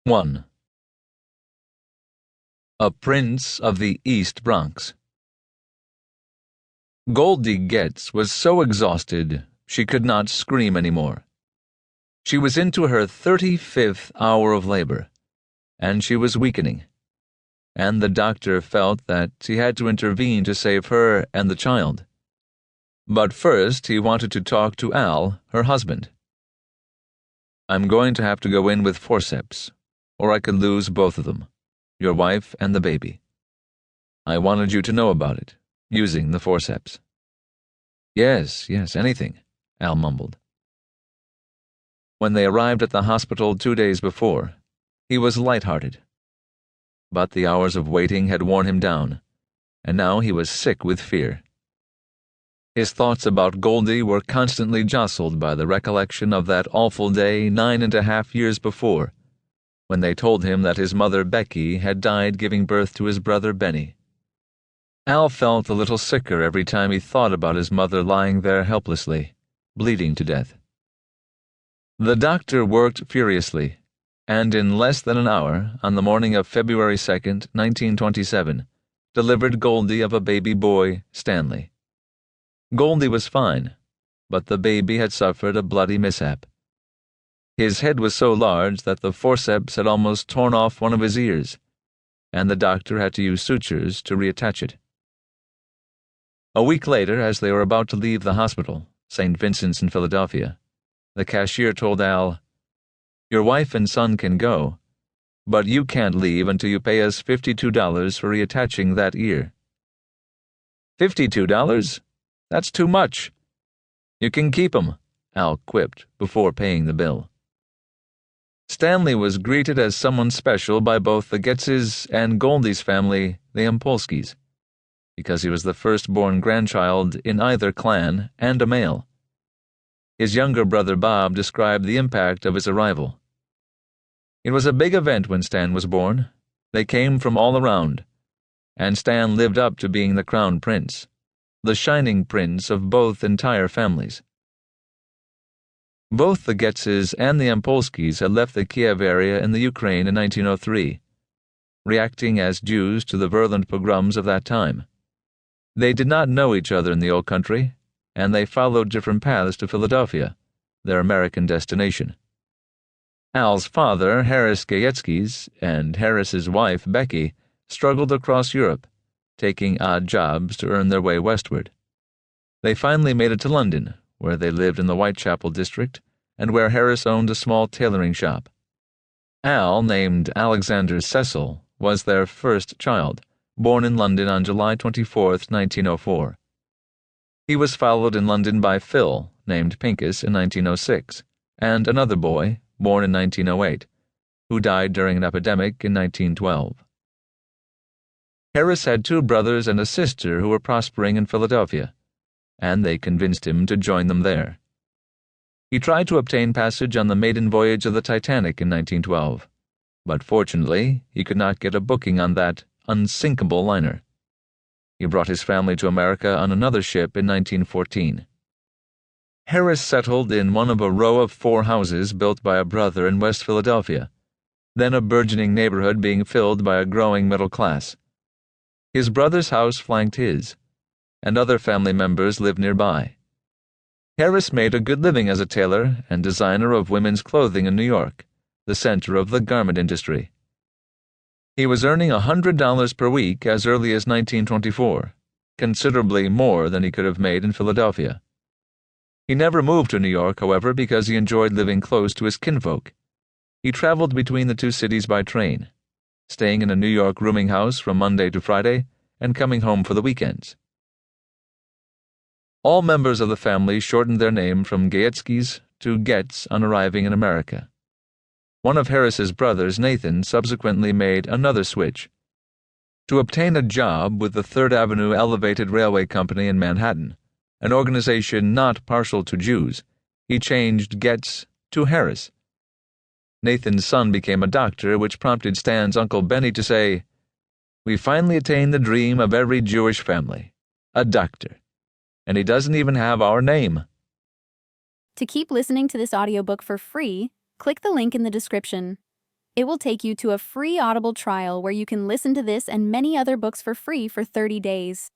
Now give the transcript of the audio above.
1. A Prince of the East Bronx. Goldie Getz was so exhausted she could not scream any more. She was into her 35th hour of labor, and she was weakening, and the doctor felt that he had to intervene to save her and the child. But first he wanted to talk to Al, her husband. "I'm going to have to go in with forceps, or I could lose both of them, your wife and the baby. I wanted you to know about it, using the forceps." Yes, anything," Al mumbled. When they arrived at the hospital 2 days before, he was light-hearted. But the hours of waiting had worn him down, and now he was sick with fear. His thoughts about Goldie were constantly jostled by the recollection of that awful day 9.5 years before, when they told him that his mother Becky had died giving birth to his brother Benny. Al felt a little sicker every time he thought about his mother lying there helplessly, bleeding to death. The doctor worked furiously, and in less than an hour, on the morning of February 2nd, 1927, delivered Goldie of a baby boy, Stanley. Goldie was fine, but the baby had suffered a bloody mishap. His head was so large that the forceps had almost torn off one of his ears, and the doctor had to use sutures to reattach it. A week later, as they were about to leave the hospital, St. Vincent's in Philadelphia, the cashier told Al, "Your wife and son can go, but you can't leave until you pay us $52 for reattaching that ear." "$52? That's too much." "You can keep 'em," Al quipped before paying the bill. Stanley was greeted as someone special by both the Getzes and Goldie's family, the Impolskis, because he was the firstborn grandchild in either clan and a male. His younger brother Bob described the impact of his arrival. "It was a big event when Stan was born. They came from all around, and Stan lived up to being the crown prince, the shining prince of both entire families." Both the Getzes and the Impolskis had left the Kiev area in the Ukraine in 1903, reacting as Jews to the virulent pogroms of that time. They did not know each other in the old country, and they followed different paths to Philadelphia, their American destination. Al's father, Harris Gayetzkis, and Harris's wife, Becky, struggled across Europe, taking odd jobs to earn their way westward. They finally made it to London, where they lived in the Whitechapel district, and where Harris owned a small tailoring shop. Al, named Alexander Cecil, was their first child, born in London on July 24, 1904. He was followed in London by Phil, named Pincus, in 1906, and another boy, born in 1908, who died during an epidemic in 1912. Harris had 2 brothers and a sister who were prospering in Philadelphia, and they convinced him to join them there. He tried to obtain passage on the maiden voyage of the Titanic in 1912, but fortunately he could not get a booking on that unsinkable liner. He brought his family to America on another ship in 1914. Harris settled in one of a row of 4 houses built by a brother in West Philadelphia, then a burgeoning neighborhood being filled by a growing middle class. His brother's house flanked his, and other family members lived nearby. Harris made a good living as a tailor and designer of women's clothing in New York, the center of the garment industry. He was earning $100 per week as early as 1924, considerably more than he could have made in Philadelphia. He never moved to New York, however, because he enjoyed living close to his kinfolk. He traveled between the 2 cities by train, staying in a New York rooming house from Monday to Friday and coming home for the weekends. All members of the family shortened their name from Gayetzkis to Getz on arriving in America. One of Harris's brothers, Nathan, subsequently made another switch. To obtain a job with the 3rd Avenue Elevated Railway Company in Manhattan, an organization not partial to Jews, he changed Getz to Harris. Nathan's son became a doctor, which prompted Stan's Uncle Benny to say, "We finally attained the dream of every Jewish family, a doctor. And he doesn't even have our name." To keep listening to this audiobook for free, click the link in the description. It will take you to a free Audible trial where you can listen to this and many other books for free for 30 days.